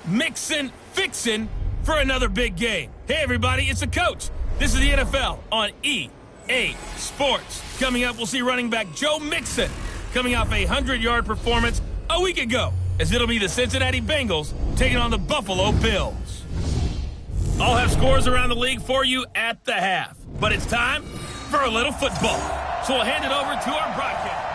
mixing, fixing for another big game. Hey, everybody, it's the coach. This is the NFL on EA Sports. Coming up, we'll see running back Joe Mixon coming off a 100-yard performance a week ago, as it'll be the Cincinnati Bengals taking on the Buffalo Bills. I'll have scores around the league for you at the half, but it's time for a little football. So we'll hand it over to our broadcast.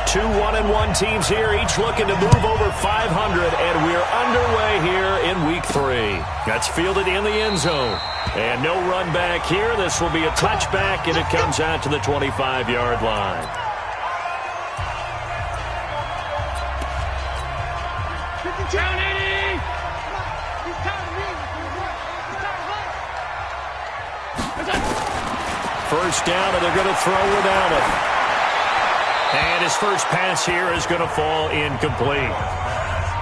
2 1-1 teams here, each looking to move over 500, and we're underway here in week 3. That's fielded in the end zone. And no run back here. This will be a touchback, and it comes out to the 25-yard line. First down, and they're going to throw without it. And his first pass here is going to fall incomplete.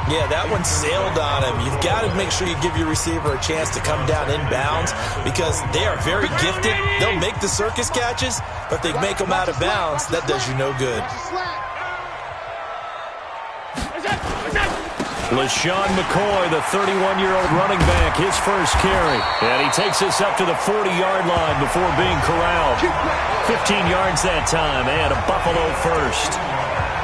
Yeah, that one sailed on him. You've got to make sure you give your receiver a chance to come down inbounds because they are very gifted. They'll make the circus catches, but if they make them out of bounds, that does you no good. LaShawn McCoy, the 31-year-old running back, his first carry. And he takes us up to the 40-yard line before being corralled. 15 yards that time, and a Buffalo first.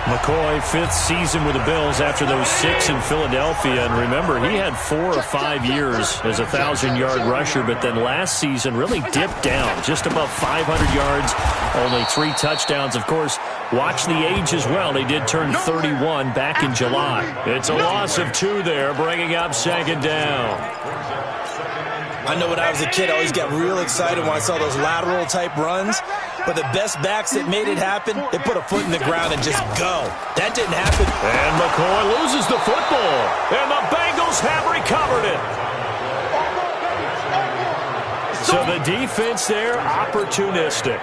McCoy, 5th season with the Bills after those 6 in Philadelphia. And remember, he had 4 or 5 years as a 1,000-yard rusher, but then last season really dipped down, just above 500 yards, only 3 touchdowns. Of course, watch the age as well. He did turn 31 back in July. It's a loss of 2 there, bringing up second down. I know when I was a kid, I always got real excited when I saw those lateral-type runs. But the best backs that made it happen, they put a foot in the ground and just go. That didn't happen. And McCoy loses the football. And the Bengals have recovered it. So the defense there, opportunistic.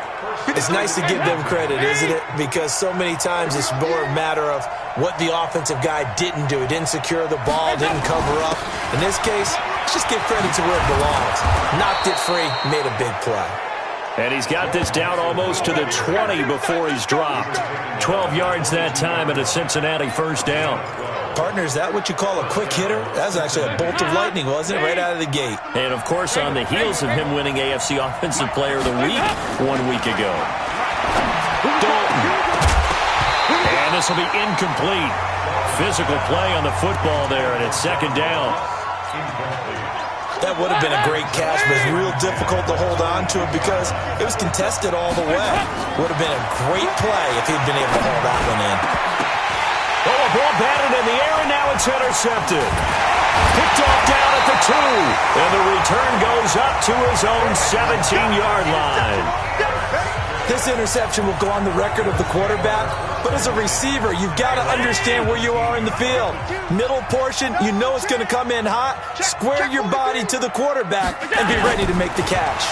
It's nice to give them credit, isn't it? Because so many times it's more a matter of what the offensive guy didn't do. He didn't secure the ball, didn't cover up. In this case, let's just give credit to where it belongs. Knocked it free, made a big play. And he's got this down almost to the 20 before he's dropped. 12 yards that time and a Cincinnati first down. Partner, is that what you call a quick hitter? That was actually a bolt of lightning, wasn't it? Right out of the gate. And, of course, on the heels of him winning AFC Offensive Player of the Week 1 week ago. Dalton. And this will be incomplete. Physical play on the football there, and it's second down. That would have been a great catch, but it's real difficult to hold on to it because it was contested all the way. Would have been a great play if he'd been able to hold that one in. Oh, a ball batted in the air, and now it's intercepted. Picked off down at the 2, and the return goes up to his own 17-yard line. This interception will go on the record of the quarterback, but as a receiver, you've got to understand where you are in the field. Middle portion, you know it's going to come in hot. Square your body to the quarterback and be ready to make the catch.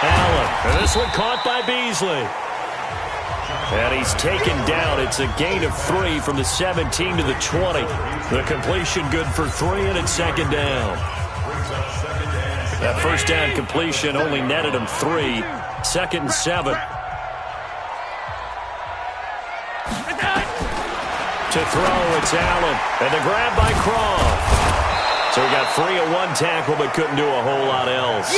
Allen, and this one caught by Beasley. And he's taken down. It's a gain of 3 from the 17 to the 20. The completion good for 3, and it's second down. That first down completion only netted him 3. Second and 7. To throw, it's Allen. And the grab by Croft. So he got free of 1 tackle, but couldn't do a whole lot else.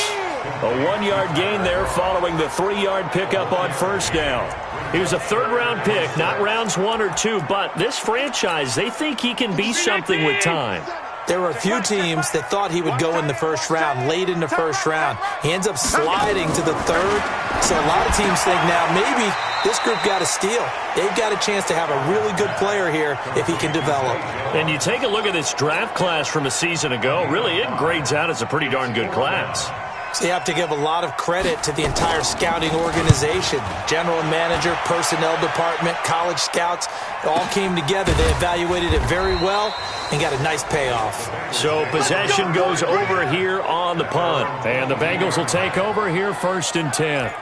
A 1-yard gain there following the 3-yard pickup on first down. He was a 3rd-round pick, not rounds 1 or 2, but this franchise, they think he can be something with time. There were a few teams that thought he would go in the first round, late in the first round. He ends up sliding to the 3rd. So a lot of teams think now maybe this group got a steal. They've got a chance to have a really good player here if he can develop. And you take a look at this draft class from a season ago, really it grades out as a pretty darn good class. So you have to give a lot of credit to the entire scouting organization. General manager, personnel department, college scouts, all came together. They evaluated it very well and got a nice payoff. So possession goes over here on the punt. And the Bengals will take over here 1st and 10.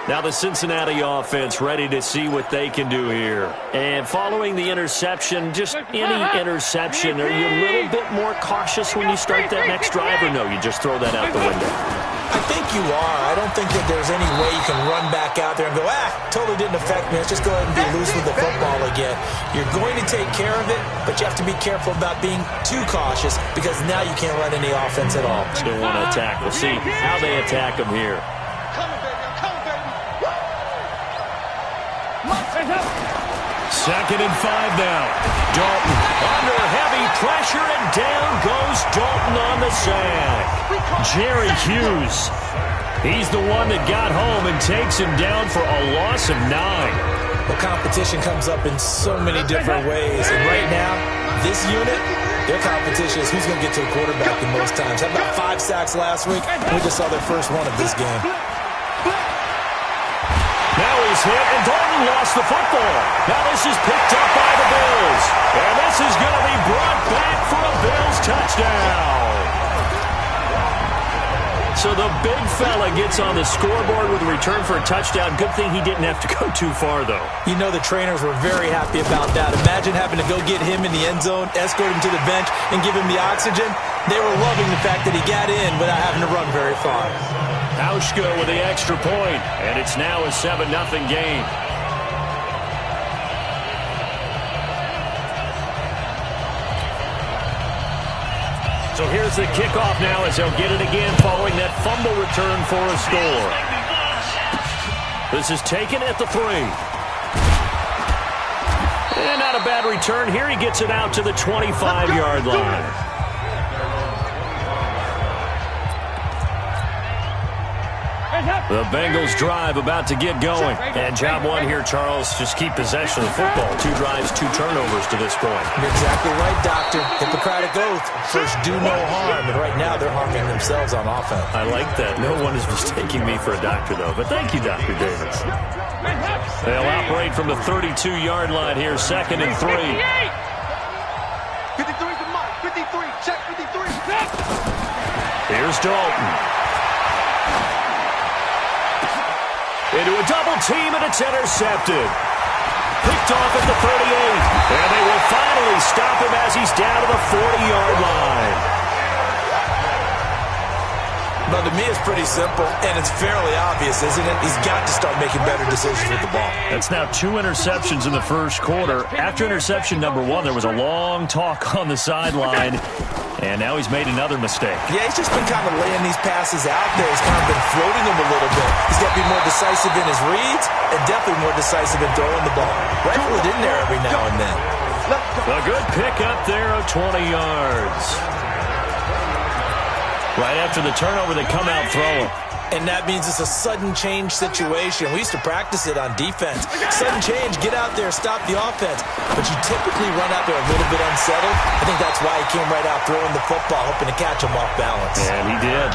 Now the Cincinnati offense ready to see what they can do here. And following the interception, just any interception, are you a little bit more cautious when you start that next drive, or no, you just throw that out the window? I think you are. I don't think that there's any way you can run back out there and go, totally didn't affect me. Let's just go ahead and be loose with the football again. You're going to take care of it, but you have to be careful about being too cautious because now you can't run any offense at all. Still want to attack. We'll see how they attack him here. Second and 5 now. Dalton under heavy pressure, and down goes Dalton on the sack. Jerry Hughes. He's the one that got home and takes him down for a loss of 9. Well, competition comes up in so many different ways. And right now, this unit, their competition is who's going to get to the quarterback the most times. How about 5 sacks last week? We just saw their first one of this game. Now he's hit, and Dalton lost the football. Now this is picked up by the Bills. And this is going to be brought back for a Bills touchdown. So the big fella gets on the scoreboard with a return for a touchdown. Good thing he didn't have to go too far, though. You know the trainers were very happy about that. Imagine having to go get him in the end zone, escort him to the bench, and give him the oxygen. They were loving the fact that he got in without having to run very far. Hauschka with the extra point, and it's now a 7-0 game. So here's the kickoff now as they'll get it again following that fumble return for a score. This is taken at the 3. And not a bad return here. He gets it out to the 25-yard line. The Bengals drive about to get going. And job one here, Charles, just keep possession of the football. 2 drives, 2 turnovers to this point. You're exactly right, Doctor. Hippocratic oath. First, do no harm. And right now, they're harming themselves on offense. I like that. No one is mistaking me for a doctor, though. But thank you, Dr. Davis. They'll operate from the 32-yard line here, 2nd and 3. 53 to Mike. 53. Check 53. Here's Dalton. Into a double team, and it's intercepted. Picked off at the 38. And they will finally stop him as he's down to the 40-yard line. But to me, it's pretty simple, and it's fairly obvious, isn't it? He's got to start making better decisions with the ball. That's now 2 interceptions in the first quarter. After interception number 1, there was a long talk on the sideline. And now he's made another mistake. Yeah, he's just been kind of laying these passes out there. He's kind of been floating them a little bit. He's got to be more decisive in his reads and definitely more decisive in throwing the ball. Rifle it in there every now and then. A good pick up there of 20 yards. Right after the turnover, they come out throwing. And that means it's a sudden change situation. We used to practice it on defense. Sudden change, get out there, stop the offense. But you typically run out there a little bit unsettled. I think that's why he came right out throwing the football, hoping to catch him off balance. And he did.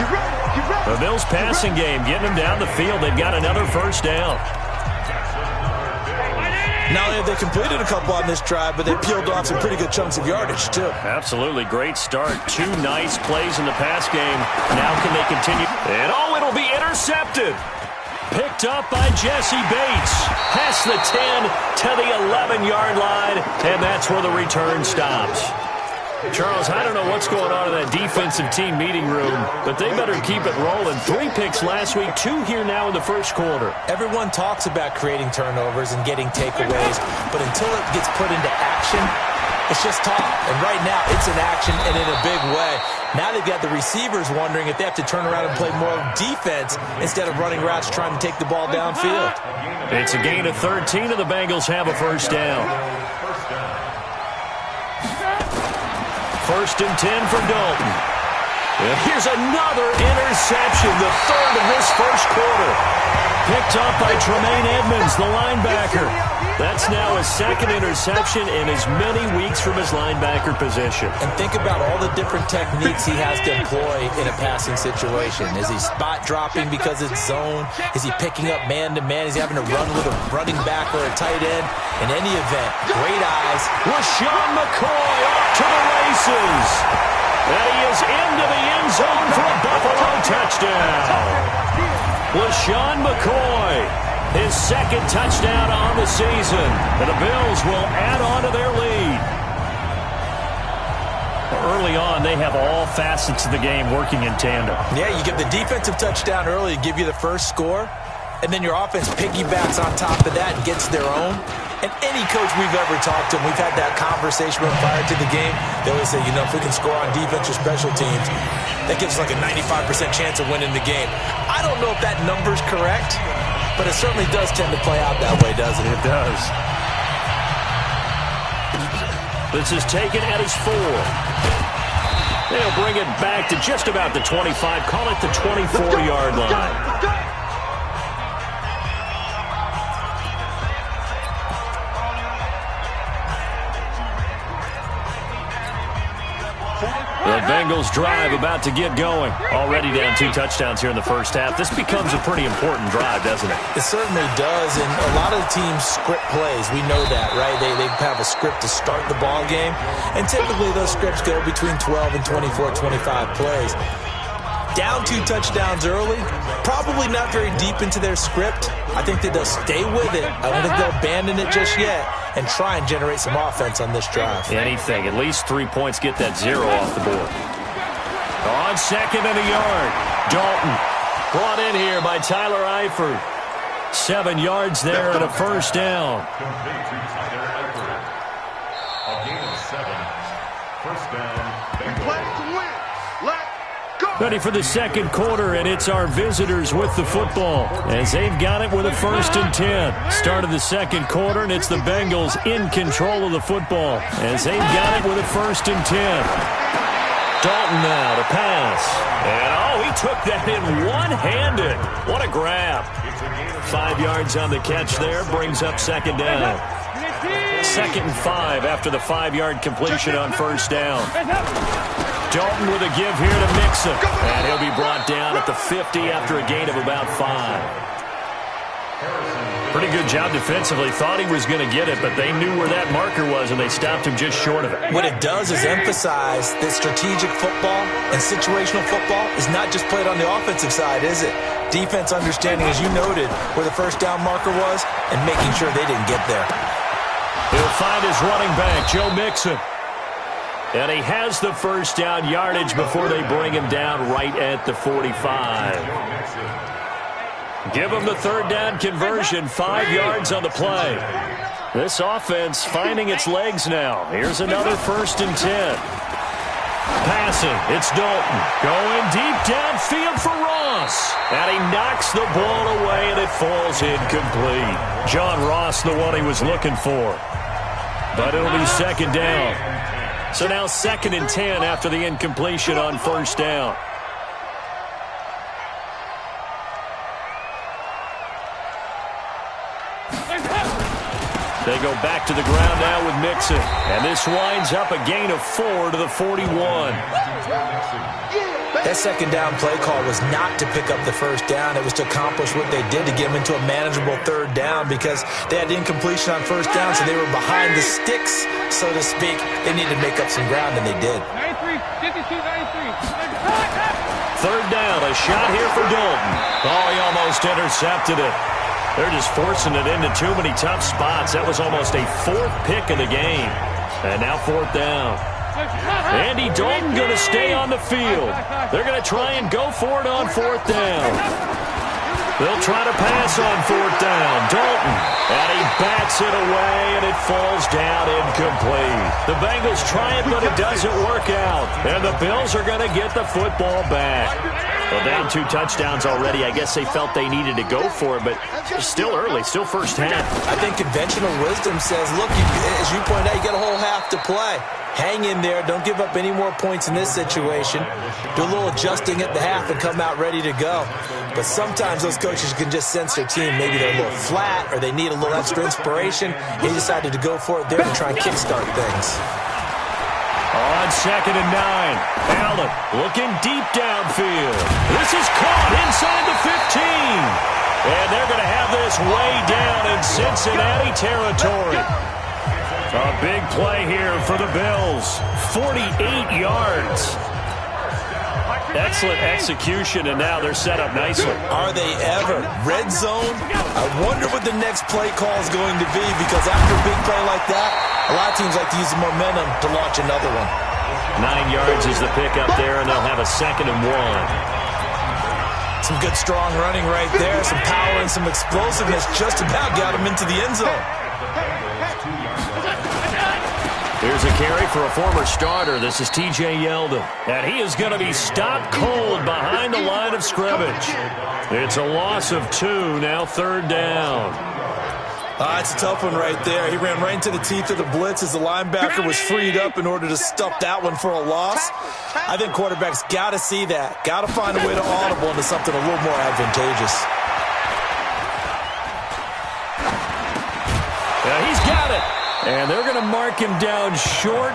The Bills passing game, getting him down the field. They've got another first down. Not only have they completed a couple on this drive, but they peeled off some pretty good chunks of yardage, too. Absolutely. Great start. 2 nice plays in the pass game. Now can they continue? And it'll be intercepted. Picked up by Jesse Bates. Past the 10 to the 11-yard line, and that's where the return stops. Charles, I don't know what's going on in that defensive team meeting room, but they better keep it rolling. 3 picks last week, 2 here now in the first quarter. Everyone talks about creating turnovers and getting takeaways, but until it gets put into action, it's just talk. And right now, it's in action and in a big way. Now they've got the receivers wondering if they have to turn around and play more defense instead of running routes trying to take the ball downfield. It's a gain of 13, and the Bengals have a first down. 1st and 10 for Dalton. And here's another interception, the 3rd of this first quarter. Picked up by Tremaine Edmonds, the linebacker. That's now his 2nd interception in as many weeks from his linebacker position. And think about all the different techniques he has to employ in a passing situation. Is he spot dropping because it's zone? Is he picking up man-to-man? Is he having to run with a running back or a tight end? In any event, great eyes. LaShawn McCoy off to the races. And he is into the end zone for a Buffalo touchdown. LaShawn McCoy, his 2nd touchdown on the season. And the Bills will add on to their lead. Early on, they have all facets of the game working in tandem. Yeah, you give the defensive touchdown early to give you the first score, and then your offense piggybacks on top of that and gets their own. And any coach we've ever talked to, and we've had that conversation prior to the game, they always say, if we can score on defense or special teams, that gives us like a 95% chance of winning the game. I don't know if that number's correct, but it certainly does tend to play out that way, doesn't it? It does. This is taken at his 4. They'll bring it back to just about the 25. Call it the 24-yard line. The Bengals drive about to get going. Already down 2 touchdowns here in the first half. This becomes a pretty important drive, doesn't it? It certainly does, and a lot of the teams script plays. We know that, right? They have a script to start the ball game, and typically those scripts go between 12 and 24, 25 plays. Down 2 touchdowns early, probably not very deep into their script. I think that they'll stay with it. I don't think they'll abandon it just yet and try and generate some offense on this drive. Anything. At least 3 points, get that 0 off the board. On 2nd and a yard, Dalton brought in here by Tyler Eifert. 7 yards there and a first down. A gain of 7. First down. Play to win. Let go. Ready for the second quarter, and it's our visitors with the football as they've got it with a 1st and 10. Start of the second quarter, and it's the Bengals in control of the football as they've got it with a 1st and 10. Dalton now to pass. And, he took that in one-handed. What a grab. 5 yards on the catch there, brings up 2nd down. 2nd and 5 after the 5-yard completion on 1st down. Dalton with a give here to Mixon. And he'll be brought down at the 50 after a gain of about 5. Pretty good job defensively. Thought he was going to get it, but they knew where that marker was, and they stopped him just short of it. What it does is emphasize that strategic football and situational football is not just played on the offensive side, is it? Defense understanding, as you noted, where the first down marker was and making sure they didn't get there. He'll find his running back, Joe Mixon. And he has the first down yardage before they bring him down right at the 45. Give him the 3rd down conversion, 5 yards on the play. This offense finding its legs now. Here's another 1st and 10. Passing, it's Dalton. Going deep downfield for Ross. And he knocks the ball away, and it falls incomplete. John Ross, the one he was looking for. But it'll be 2nd down. So now 2nd and 10 after the incompletion on 1st down. They go back to the ground now with Mixon. And this winds up a gain of 4 to the 41. That 2nd down play call was not to pick up the 1st down. It was to accomplish what they did to get them into a manageable 3rd down because they had incompletion on 1st down, so they were behind the sticks, so to speak. They needed to make up some ground, and they did. 3rd down, a shot here for Dalton. He almost intercepted it. They're just forcing it into too many tough spots. That was almost a 4th pick of the game. And now 4th down. Andy Dalton going to stay on the field. They're going to try and go for it on 4th down. They'll try to pass on 4th down. Dalton. And he bats it away, and it falls down incomplete. The Bengals try it, but it doesn't work out. And the Bills are going to get the football back. Well, down 2 touchdowns already. I guess they felt they needed to go for it, but still early, still first half. I think conventional wisdom says, look, as you pointed out, you got a whole half to play. Hang in there. Don't give up any more points in this situation. Do a little adjusting at the half and come out ready to go. But sometimes those coaches can just sense their team. Maybe they're a little flat or they need a little extra inspiration. He decided to go for it there to try and kickstart things. On 2nd and 9, Allen looking deep downfield. This is caught inside the 15. And they're going to have this way down in Cincinnati territory. A big play here for the Bills. 48 yards. Excellent execution, and now they're set up nicely. Are they ever? Red zone? I wonder what the next play call is going to be because after a big play like that, a lot of teams like to use the momentum to launch another one. 9 yards is the pickup there, and they'll have a 2nd and 1. Some good, strong running right there. Some power and some explosiveness just about got him into the end zone. Here's a carry for a former starter. This is T.J. Yeldon. And he is going to be stopped cold behind the line of scrimmage. It's a loss of 2, now 3rd down. It's a tough one right there. He ran right into the teeth of the blitz as the linebacker was freed up in order to stuff that one for a loss. I think quarterbacks got to see that. Got to find a way to audible into something a little more advantageous. Yeah, he's got it. And they're going to mark him down short,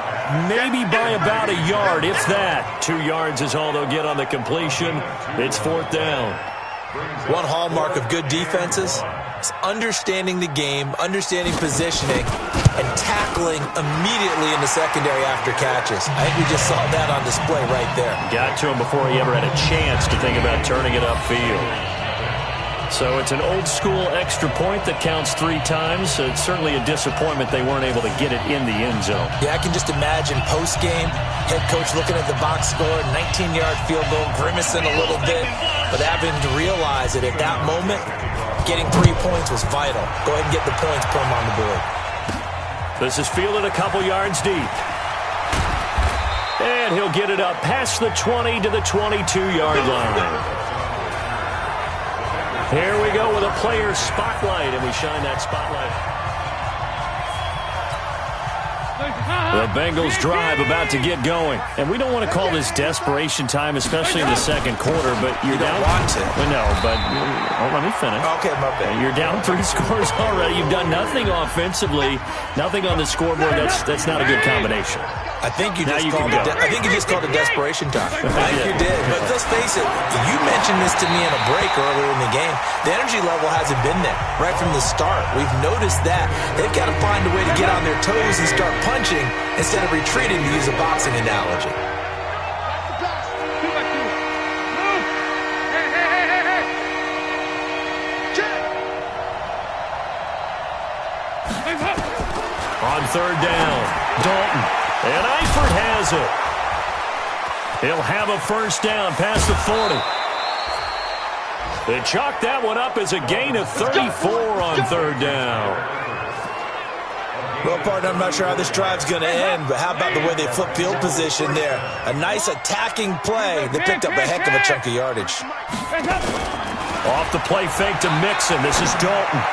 maybe by about a yard, if that. 2 yards is all they'll get on the completion. It's 4th down. One hallmark of good defenses is understanding the game, understanding positioning, and tackling immediately in the secondary after catches. I think we just saw that on display right there. Got to him before he ever had a chance to think about turning it upfield. So it's an old-school extra point that counts 3 times. So it's certainly a disappointment they weren't able to get it in the end zone. Yeah, I can just imagine post-game, head coach looking at the box score, 19-yard field goal, grimacing a little bit, but having to realize that at that moment, getting 3 points was vital. Go ahead and get the points, put them on the board. This is fielded a couple yards deep. And he'll get it up past the 20 to the 22-yard line. Here we go with a player spotlight, and we shine that spotlight. The Bengals drive about to get going. And we don't want to call this desperation time, especially in the second quarter, but you're down. You don't want to. Well, no, but let me finish. Okay, my bad. You're down 3 scores already. You've done nothing offensively, nothing on the scoreboard. That's not a good combination. I think you just called it desperation time. I think you did. But let's face it, you mentioned this to me in a break earlier in the game. The energy level hasn't been there right from the start. We've noticed that. They've got to find a way to get on their toes and start punching instead of retreating, to use a boxing analogy. On 3rd down, Dalton. And Eifert has it. He'll have a 1st down past the 40. They chalk that one up as a gain of 34 on 3rd down. Well, partner, I'm not sure how this drive's going to end, but how about the way they flip field position there? A nice attacking play. They picked up a heck of a chunk of yardage. Off the play fake to Mixon. This is Dalton.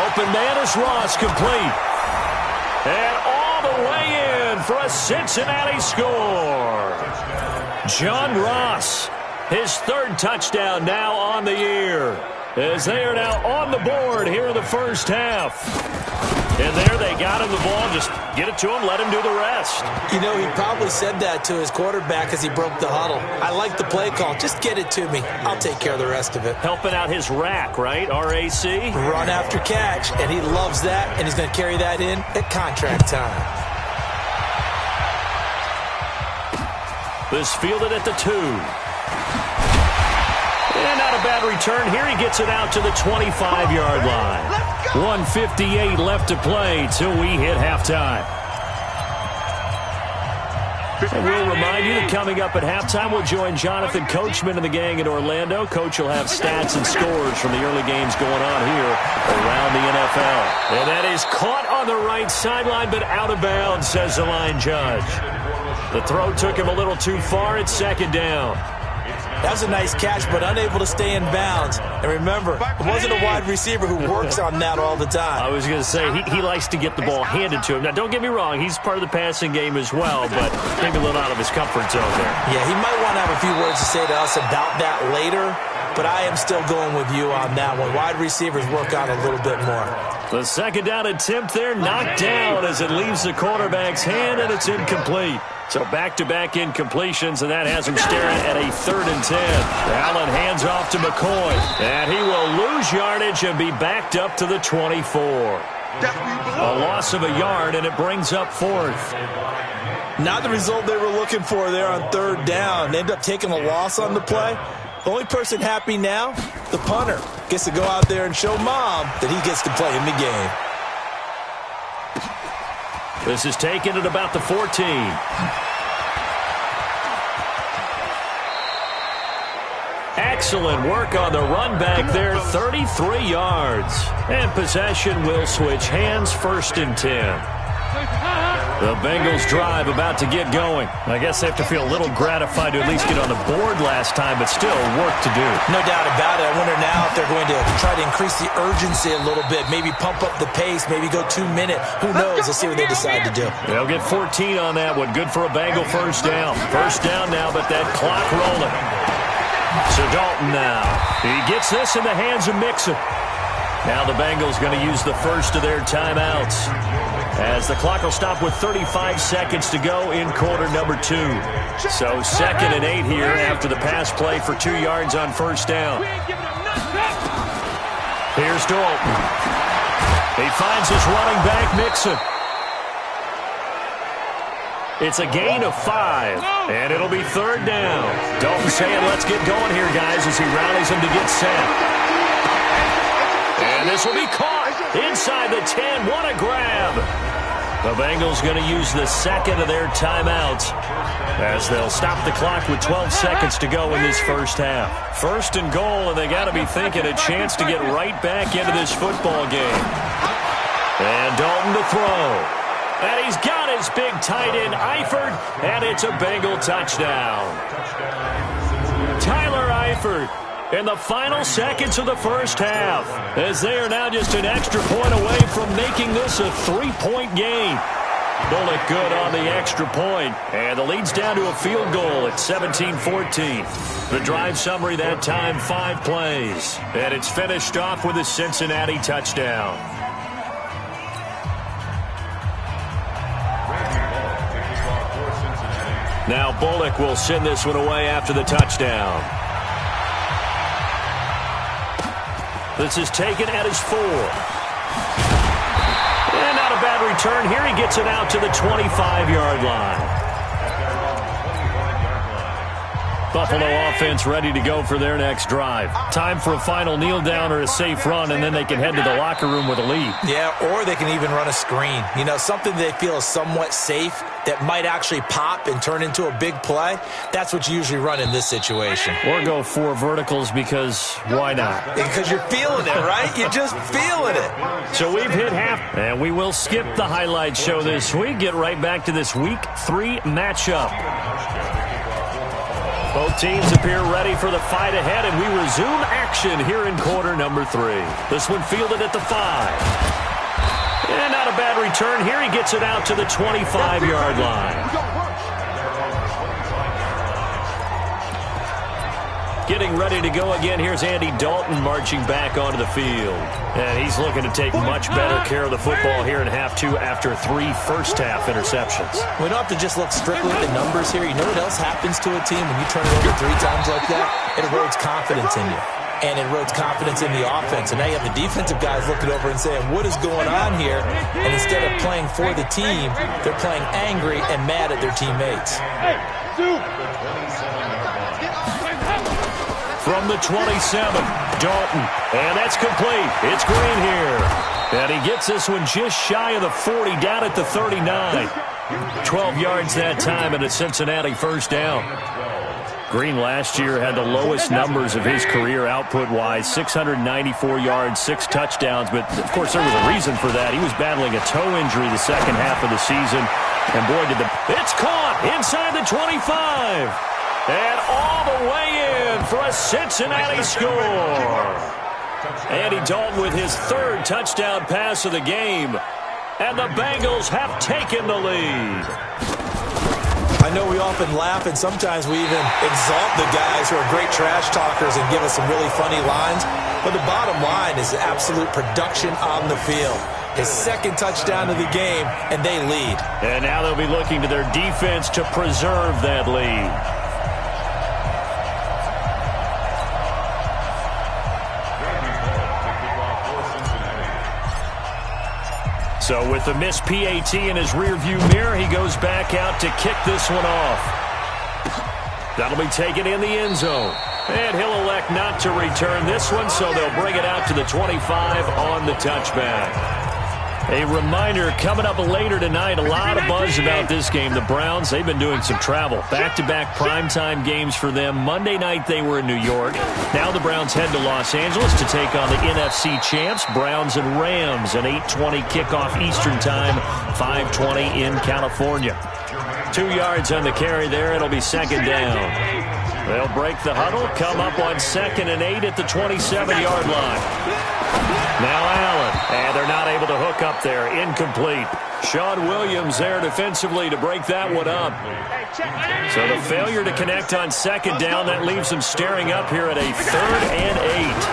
Open man is Ross, complete. And all the way in for a Cincinnati score. John Ross, his 3rd touchdown now on the year, as they are now on the board here in the first half. And there they got him the ball. Just get it to him, let him do the rest. You know, he probably said that to his quarterback as he broke the huddle. I like the play call. Just get it to me. I'll take care of the rest of it. Helping out his rack, right? R-A-C? Run after catch, and he loves that, and he's going to carry that in at contract time. This fielded at the 2. And not a bad return here. He gets it out to the 25-yard line. 1:58 left to play till we hit halftime. And we'll remind you that coming up at halftime, we'll join Jonathan Coachman and the gang in Orlando. Coach will have stats and scores from the early games going on here around the NFL. And that is caught on the right sideline, but out of bounds, says the line judge. The throw took him a little too far. It's 2nd down. That was a nice catch, but unable to stay in bounds. And remember, it wasn't a wide receiver who works on that all the time. I was going to say, he likes to get the ball handed to him. Now, don't get me wrong, he's part of the passing game as well, but maybe a little out of his comfort zone there. Yeah, he might want to have a few words to say to us about that later, but I am still going with you on that one. Wide receivers work on a little bit more. The 2nd down attempt there, knocked down as it leaves the quarterback's hand, and it's incomplete. So back-to-back incompletions, and that has him staring at a 3rd and 10. Allen hands off to McCoy, and he will lose yardage and be backed up to the 24. A loss of a yard, and it brings up 4th. Not the result they were looking for there on 3rd down. They ended up taking a loss on the play. The only person happy now, the punter, gets to go out there and show Mom that he gets to play in the game. This is taken at about the 14. Excellent work on the run back there, 33 yards. And possession will switch hands, 1st and 10. The Bengals drive about to get going. I guess they have to feel a little gratified to at least get on the board last time, but still work to do. No doubt about it. I wonder now if they're going to try to increase the urgency a little bit, maybe pump up the pace, maybe go 2-minute. Who knows? Let's see what they decide to do. They'll get 14 on that one. Good for a Bengal first down. First down now, but that clock rolling. So Dalton now. He gets this in the hands of Mixon. Now the Bengals going to use the first of their timeouts, as the clock will stop with 35 seconds to go in quarter number 2. So 2nd and 8 here after the pass play for 2 yards on first down. Here's Dalton. He finds his running back, Mixon. It's a gain of 5, and it'll be 3rd down. Dalton saying, let's get going here, guys, as he rallies them to get set. And this will be caught inside the 10. What a grab. The Bengals going to use the 2nd of their timeouts, as they'll stop the clock with 12 seconds to go in this first half. 1st and goal, and they got to be thinking a chance to get right back into this football game. And Dalton to throw. And he's got his big tight end, Eifert, and it's a Bengal touchdown. Tyler Eifert in the final seconds of the first half, as they are now just an extra point away from making this a 3-point game. Bullock good on the extra point, and the lead's down to a field goal at 17-14. The drive summary that time, 5 plays, and it's finished off with a Cincinnati touchdown. Now Bullock will send this one away after the touchdown. This is taken at his 4. And not a bad return here. He gets it out to the 25-yard line. Buffalo offense ready to go for their next drive. Time for a final kneel down or a safe run, and then they can head to the locker room with a lead. Yeah, or they can even run a screen. You know, something they feel is somewhat safe that might actually pop and turn into a big play. That's what you usually run in this situation. Or go 4 verticals, because why not? Because you're feeling it, right? You're just feeling it. So we've hit half, and we will skip the highlight show this week. Get right back to this Week 3 matchup. Both teams appear ready for the fight ahead, and we resume action here in quarter number 3. This one fielded at the 5. And not a bad return here. He gets it out to the 25-yard line. Getting ready to go again. Here's Andy Dalton marching back onto the field. And he's looking to take much better care of the football here in half 2 after 3 first-half interceptions. We don't have to just look strictly at the numbers here. You know what else happens to a team when you turn it over 3 times like that? It erodes confidence in you. And it erodes confidence in the offense. And now you have the defensive guys looking over and saying, what is going on here? And instead of playing for the team, they're playing angry and mad at their teammates. From the 27, Dalton. And that's complete. It's Green here. And he gets this one just shy of the 40, down at the 39. 12 yards that time, and a Cincinnati first down. Green last year had the lowest numbers of his career output-wise, 694 yards, 6 touchdowns. But, of course, there was a reason for that. He was battling a toe injury the second half of the season. And, boy, it's caught inside the 25. And all the way in for a Cincinnati score. Andy Dalton with his 3rd touchdown pass of the game. And the Bengals have taken the lead. I know we often laugh, and sometimes we even exalt the guys who are great trash talkers and give us some really funny lines. But the bottom line is absolute production on the field. His 2nd touchdown of the game, and they lead. And now they'll be looking to their defense to preserve that lead. So with the missed PAT in his rearview mirror, he goes back out to kick this one off. That'll be taken in the end zone. And he'll elect not to return this one, so they'll bring it out to the 25 on the touchback. A reminder, coming up later tonight, a lot of buzz about this game. The Browns, they've been doing some travel. Back-to-back primetime games for them. Monday night they were in New York. Now the Browns head to Los Angeles to take on the NFC champs, Browns and Rams. An 8:20 kickoff Eastern time, 5:20 in California. 2 yards on the carry there. It'll be second down. They'll break the huddle, come up on 2nd and 8 at the 27-yard line. Now Allen, and they're not able to hook up there. Incomplete. Sean Williams there defensively to break that one up. So the failure to connect on 2nd down, that leaves them staring up here at a 3rd and 8.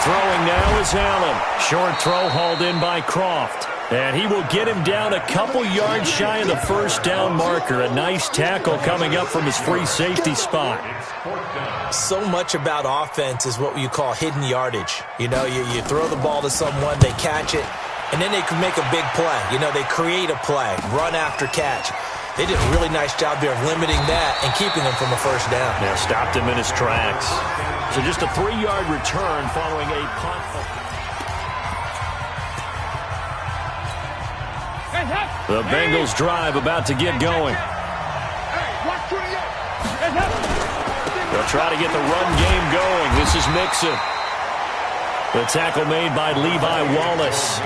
Throwing now is Allen. Short throw hauled in by Croft. And he will get him down a couple yards shy of the first down marker. A nice tackle coming up from his free safety spot. So much about offense is what you call hidden yardage. You know, you throw the ball to someone, they catch it, and then they can make a big play. You know, they create a play, run after catch. They did a really nice job there of limiting that and keeping him from a first down. Yeah, stopped him in his tracks. So just a 3-yard return following a punt. The Bengals drive about to get going. They'll try to get the run game going. This is Mixon. The tackle made by Levi Wallace.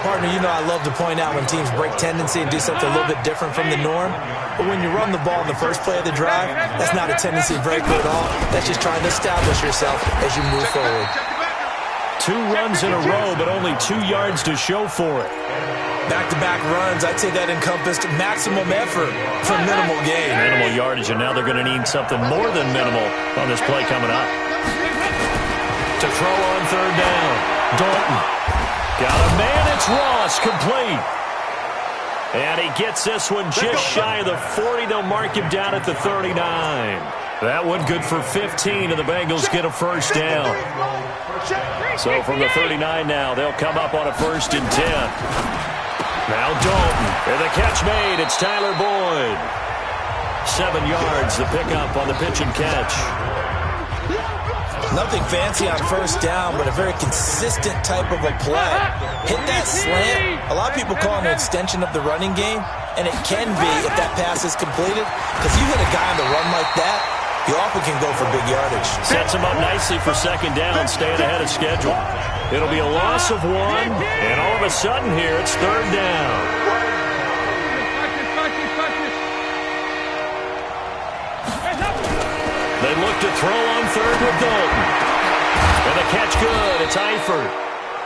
Partner, you know I love to point out when teams break tendency and do something a little bit different from the norm. But when you run the ball in the first play of the drive, that's not a tendency breaker at all. That's just trying to establish yourself as you move forward. 2 runs in a row, but only 2 yards to show for it. Back-to-back runs, I'd say that encompassed maximum effort for minimal gain. Minimal yardage, and now they're going to need something more than minimal on this play coming up. To throw on 3rd down, Dalton. Got a man, it's Ross, complete. And he gets this one just shy of the 40. They'll mark him down at the 39. That one good for 15, and the Bengals get a first down. So from the 39 now, they'll come up on a 1st and 10. Now Dalton, and the catch made. It's Tyler Boyd. 7 yards, the pickup on the pitch and catch. Nothing fancy on 1st down, but a very consistent type of a play. Hit that slant. A lot of people call it an extension of the running game, and it can be if that pass is completed. Because you hit a guy on the run like that, you often can go for big yardage. Sets him up nicely for 2nd down, staying ahead of schedule. It'll be a loss of 1, and all of a sudden here, it's 3rd down. They look to throw on 3rd with Dalton. And the catch good, it's Eifert.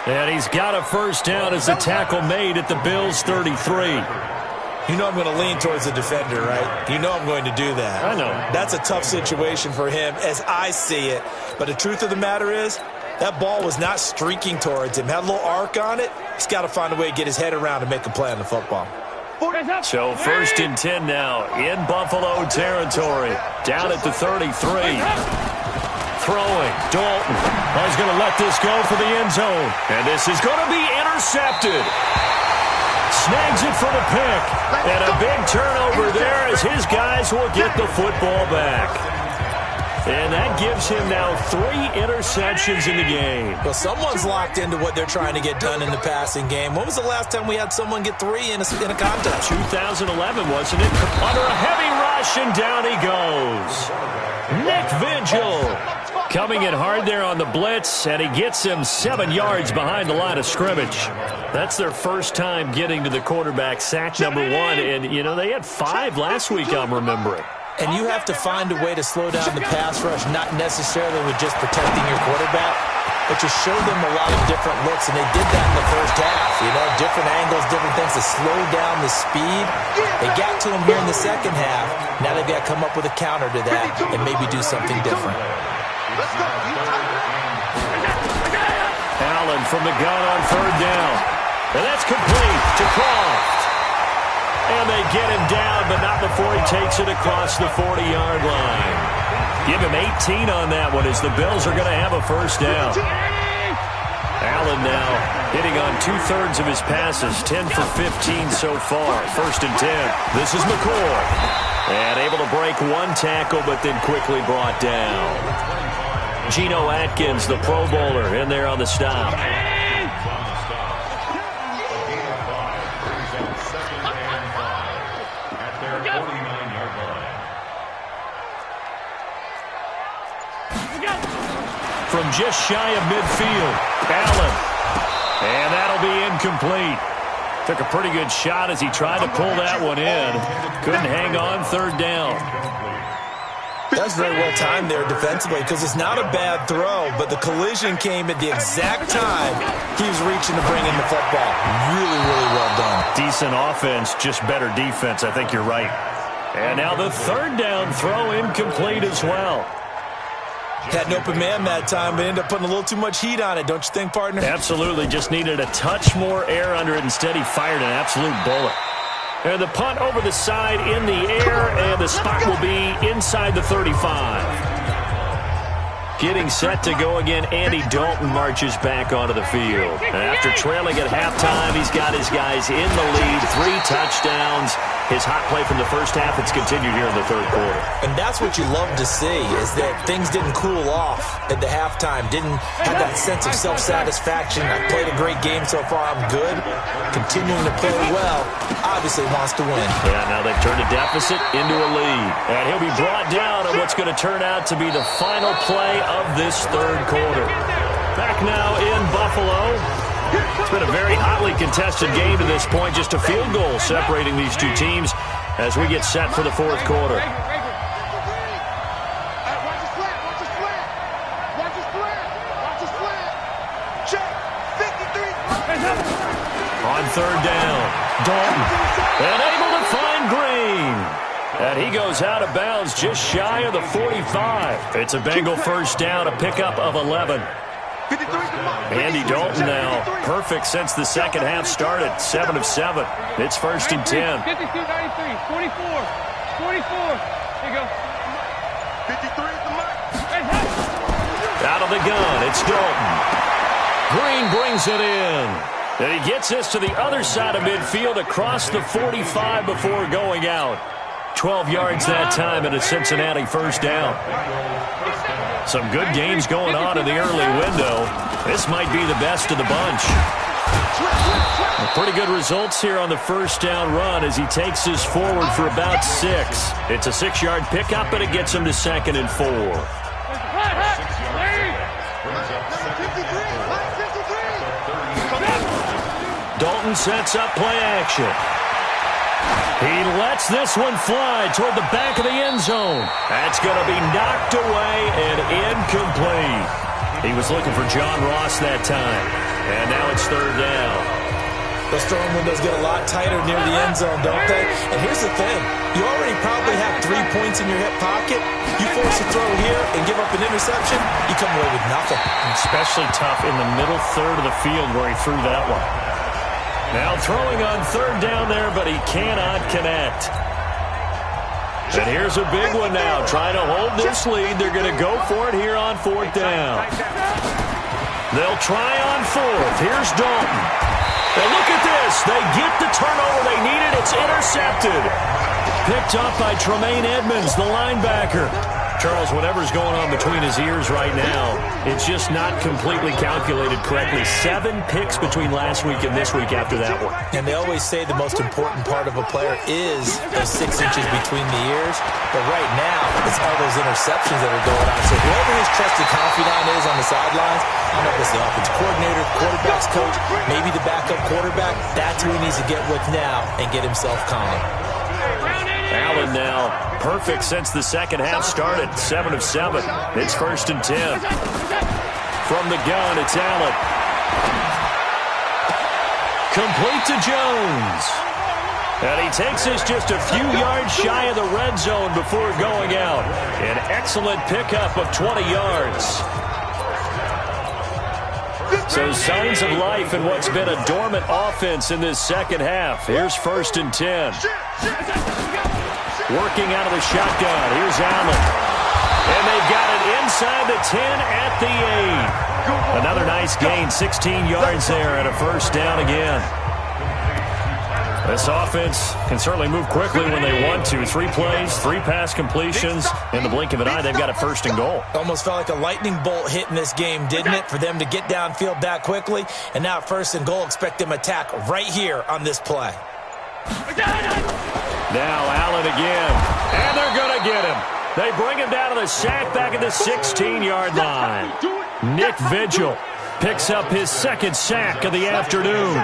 And he's got a first down as the tackle made at the Bills' 33. You know I'm going to lean towards the defender, right? You know I'm going to do that. I know. That's a tough situation for him as I see it. But the truth of the matter is, that ball was not streaking towards him. Had a little arc on it. He's got to find a way to get his head around and make a play on the football. So 1st and 10 now in Buffalo territory. Down at the 33. Throwing. Dalton. He's going to let this go for the end zone. And this is going to be intercepted. Snags it for the pick. And a big turnover there as his guys will get the football back. And that gives him now 3 interceptions in the game. Well, someone's locked into what they're trying to get done in the passing game. When was the last time we had someone get 3 in a contest? 2011, wasn't it? Under a heavy rush, and down he goes. Nick Vigil coming in hard there on the blitz, and he gets him 7 yards behind the line of scrimmage. That's their first time getting to the quarterback, sack number 1. And, you know, they had 5 last week, I'm remembering. And you have to find a way to slow down the pass rush, not necessarily with just protecting your quarterback, but you show them a lot of different looks, and they did that in the first half. You know, different angles, different things to slow down the speed. They got to him here in the second half. Now they've got to come up with a counter to that and maybe do something different. Allen from the gun on 3rd down. And that's complete to Croft. And they get him down, but not before he takes it across the 40-yard line. Give him 18 on that one as the Bills are going to have a first down. Allen now hitting on 2/3 of his passes, 10 for 15 so far. 1st and 10. This is McCoy. And able to break 1 tackle, but then quickly brought down. Geno Atkins, the Pro Bowler, in there on the stop. From just shy of midfield, Allen. And that'll be incomplete. Took a pretty good shot as he tried to pull that one in. Couldn't hang on, third down. That's very well timed there defensively because it's not a bad throw, but the collision came at the exact time he was reaching to bring in the football. Really, really well done. Decent offense, just better defense. I think you're right. And now the third down throw incomplete as well. Had an open man that time, but ended up putting a little too much heat on it, don't you think, partner? Absolutely. Just needed a touch more air under it. Instead, he fired an absolute bullet. And the punt over the side in the air, and the spot will be inside the 35. Getting set to go again, Andy Dalton marches back onto the field. And after trailing at halftime, he's got his guys in the lead, 3 touchdowns. His hot play from the first half, it's continued here in the third quarter. And that's what you love to see, is that things didn't cool off at the halftime, didn't have that sense of self-satisfaction. I played a great game so far, I'm good. Continuing to play well, obviously wants to win. Yeah, now they've turned a deficit into a lead. And he'll be brought down on what's going to turn out to be the final play of this third quarter. Back now in Buffalo. It's been a very hotly contested game to this point. Just a field goal separating these two teams as we get set for the fourth quarter. On third down, Dalton. And able to find Green. And he goes out of bounds just shy of the 45. It's a Bengal first down, a pickup of 11. Andy Dalton now perfect since the second half started. 7 of 7. It's first and 10. 52, 93, 44, 44. Here you go. 53 at the mark. Out of the gun, it's Dalton. Green brings it in. And he gets this to the other side of midfield across the 45 before going out. 12 yards that time and a Cincinnati first down. Some good games going on in the early window. This might be the best of the bunch. Pretty good results here on the first down run as he takes this forward for about 6. It's a 6-yard pickup, and it gets him to 2nd and 4. Dalton sets up play action. He lets this one fly toward the back of the end zone. That's going to be knocked away and incomplete. He was looking for John Ross that time. And now it's third down. Those throwing windows get a lot tighter near the end zone, don't they? And here's the thing. You already probably have 3 points in your hip pocket. You force a throw here and give up an interception, you come away with nothing. Especially tough in the middle third of the field where he threw that one. Now throwing on third down there, but he cannot connect. And here's a big one now. Trying to hold this lead. They're going to go for it here on fourth down. They'll try on fourth. Here's Dalton. And look at this. They get the turnover they needed. It's intercepted. Picked up by Tremaine Edmonds, the linebacker. Charles, whatever's going on between his ears right now, it's just not completely calculated correctly. 7 picks between last week and this week after that one. And they always say the most important part of a player is those 6 inches between the ears. But right now, it's all those interceptions that are going on. So whoever his trusted confidant is on the sidelines, I don't know if it's the offensive coordinator, quarterback's coach, maybe the backup quarterback, that's who he needs to get with now and get himself calm. Allen now perfect since the second half started. 7 of 7. It's first and 10. From the gun, it's Allen. Complete to Jones. And he takes this just a few yards shy of the red zone before going out. An excellent pickup of 20 yards. So signs of life in what's been a dormant offense in this second half. Here's first and 10. Working out of the shotgun. Here's Allen. And they've got it inside the 10 at the 8. Another nice gain. 16 yards there and a first down again. This offense can certainly move quickly when they want to. 3 plays, 3 pass completions. In the blink of an eye, they've got a first and goal. Almost felt like a lightning bolt hit in this game, didn't it? For them to get downfield that quickly. And now first and goal, expect them to attack right here on this play. Now Allen again. And they're going to get him. They bring him down to the sack back at the 16-yard line. Nick Vigil picks up his second sack of the afternoon.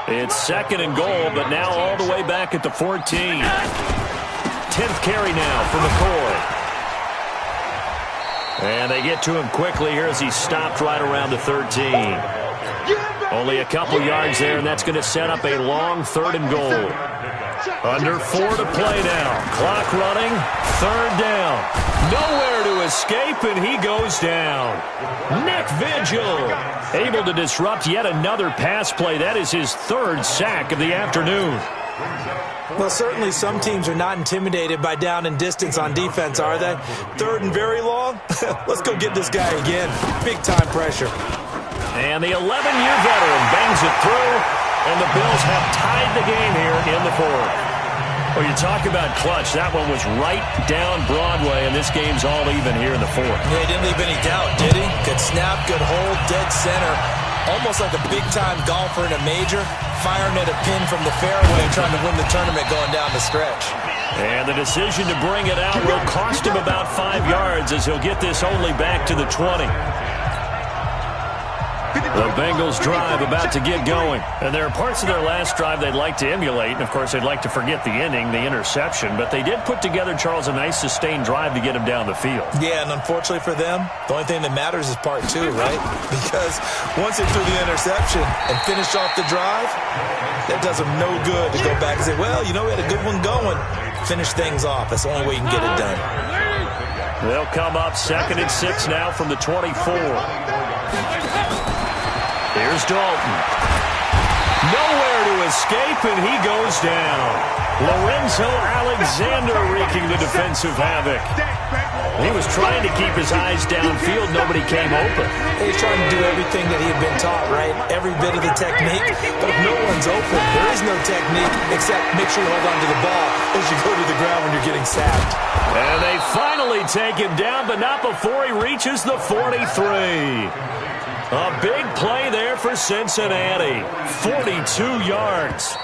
It's 2nd and goal, but now all the way back at the 14. 10th carry now for McCoy. And they get to him quickly here as he stopped right around the 13. Only a couple yards there, and that's going to set up a long 3rd and goal. Under 4 to play now. Clock running. 3rd down. Nowhere to escape, and he goes down. Nick Vigil able to disrupt yet another pass play. That is his 3rd sack of the afternoon. Well, certainly some teams are not intimidated by down and distance on defense, are they? 3rd and very long? Let's go get this guy again. Big-time pressure. And the 11-year veteran bangs it through, and the Bills have tied the game here in the 4th. Well, you talk about clutch. That one was right down Broadway, and this game's all even here in the 4th. Yeah, he didn't leave any doubt, did he? Good snap, good hold, dead center. Almost like a big-time golfer in a major, firing at a pin from the fairway and trying to win the tournament going down the stretch. And the decision to bring it out will cost him about 5 yards as he'll get this only back to the 20. The Bengals drive about to get going. And there are parts of their last drive they'd like to emulate. And, of course, they'd like to forget the ending, the interception. But they did put together, Charles, a nice sustained drive to get him down the field. Yeah, and unfortunately for them, the only thing that matters is part 2, right? Because once they threw the interception and finished off the drive, that does them no good to go back and say, well, you know, we had a good one going. Finish things off. That's the only way you can get it done. They'll come up 2nd and 6 now from the 24. Here's Dalton. Nowhere to escape, and he goes down. Lorenzo Alexander wreaking the defensive havoc. He was trying to keep his eyes downfield. Nobody came open. He's trying to do everything that he had been taught, right? Every bit of the technique. But if no one's open, there is no technique except make sure you hold on to the ball as you go to the ground when you're getting sacked. And they finally take him down, but not before he reaches the 43. A big play there for Cincinnati. 42 yards.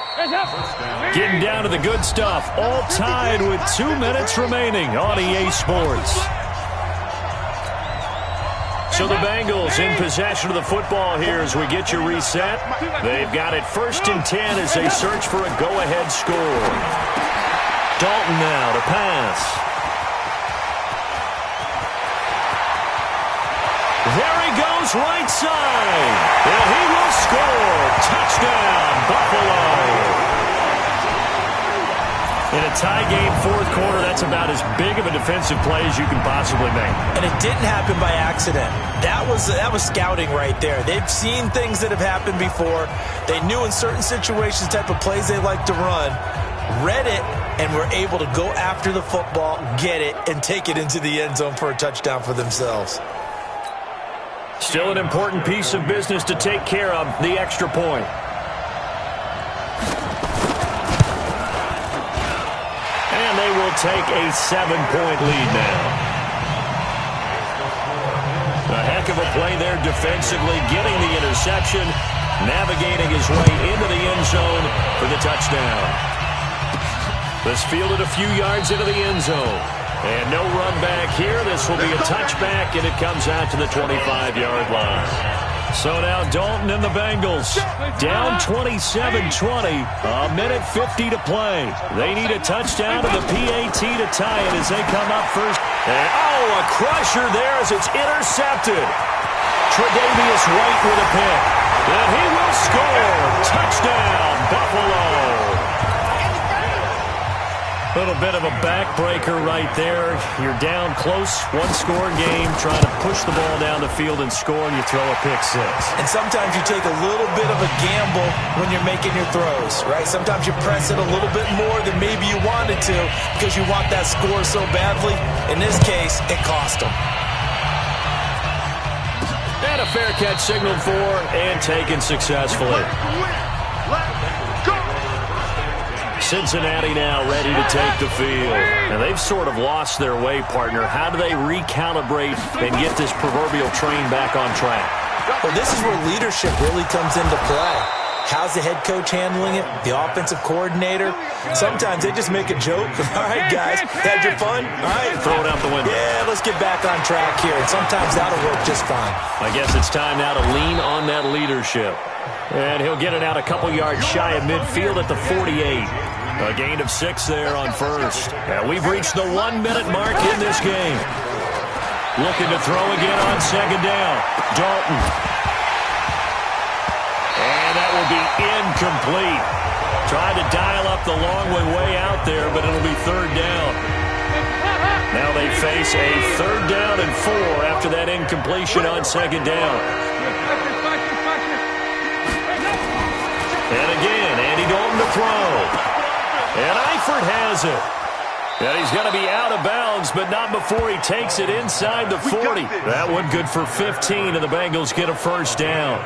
Getting down to the good stuff. All tied with 2 minutes remaining on EA Sports. So the Bengals in possession of the football here as we get you reset. They've got it 1st and 10 as they search for a go-ahead score. Dalton now to pass. There he goes, right side. And he will score. Touchdown, Buffalo. In a tie game, 4th quarter, that's about as big of a defensive play as you can possibly make. And it didn't happen by accident. That was scouting right there. They've seen things that have happened before. They knew in certain situations the type of plays they like to run, read it, and were able to go after the football, get it, and take it into the end zone for a touchdown for themselves. Still an important piece of business to take care of, the extra point. And they will take a 7-point lead now. A heck of a play there defensively, getting the interception, navigating his way into the end zone for the touchdown. This fielded a few yards into the end zone. And no run back here. This will be a touchback, and it comes out to the 25-yard line. So now Dalton and the Bengals down 27-20, a minute 50 to play. They need a touchdown to the PAT to tie it as they come up first. And, a crusher there as it's intercepted. Tre'Davious White with a pick. And he will score. Touchdown, Buffalo. A little bit of a backbreaker right there. You're down close, one-score game, trying to push the ball down the field and score, and you throw a pick 6. And sometimes you take a little bit of a gamble when you're making your throws, right? Sometimes you press it a little bit more than maybe you wanted to because you want that score so badly. In this case, it cost them. And a fair catch signaled for and taken successfully. Cincinnati now ready to take the field. And they've sort of lost their way, partner. How do they recalibrate and get this proverbial train back on track? Well, this is where leadership really comes into play. How's the head coach handling it? The offensive coordinator? Sometimes they just make a joke. All right, guys, had your fun? All right. Throw it out the window. Yeah, let's get back on track here. And sometimes that'll work just fine. I guess it's time now to lean on that leadership. And he'll get it out a couple yards shy of midfield at the 48. A gain of 6 there on first. And we've reached the 1-minute mark in this game. Looking to throw again on second down. Dalton. And that will be incomplete. Trying to dial up the long way out there, but it'll be third down. Now they face a 3rd down and 4 after that incompletion on second down. And again, Andy Dalton to throw. And Eifert has it. And he's going to be out of bounds, but not before he takes it inside the 40. That one good for 15, and the Bengals get a first down.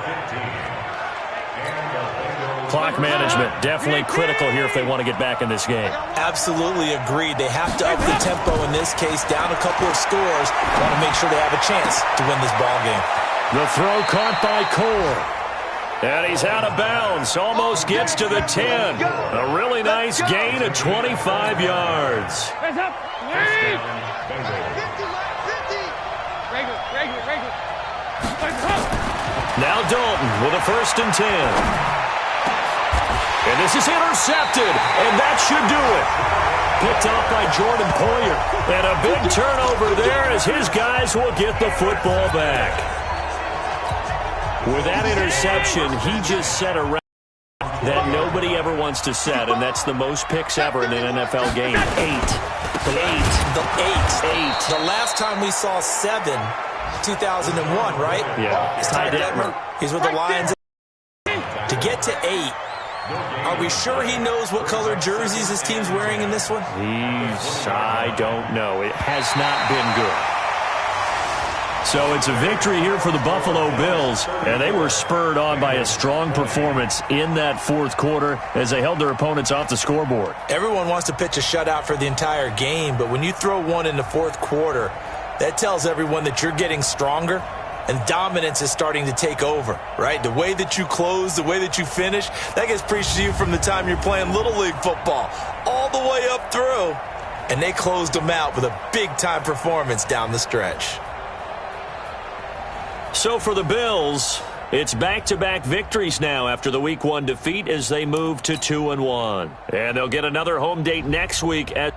Clock management definitely critical here if they want to get back in this game. Absolutely agreed. They have to up the tempo in this case, down a couple of scores. Want to make sure they have a chance to win this ball game. The throw caught by Core. And he's out of bounds. Almost gets to the 10. A really nice gain of 25 yards. Now Dalton with a 1st and 10. And this is intercepted. And that should do it. Picked off by Jordan Poyer. And a big turnover there as his guys will get the football back. With that interception, he just set a record that nobody ever wants to set, and that's the most picks ever in an NFL game. 8. The 8. The last time we saw 7, 2001, right? Yeah. Ty Detmer. He's with the Lions. To get to 8, are we sure he knows what color jerseys his team's wearing in this one? I don't know. It has not been good. So it's a victory here for the Buffalo Bills, and they were spurred on by a strong performance in that 4th quarter as they held their opponents off the scoreboard. Everyone wants to pitch a shutout for the entire game, but when you throw one in the 4th quarter, that tells everyone that you're getting stronger and dominance is starting to take over, right? The way that you close, the way that you finish, that gets preached to you from the time you're playing Little League football all the way up through, and they closed them out with a big-time performance down the stretch. So for the Bills, it's back-to-back victories now after the Week 1 defeat as they move to 2-1. And they'll get another home date next week at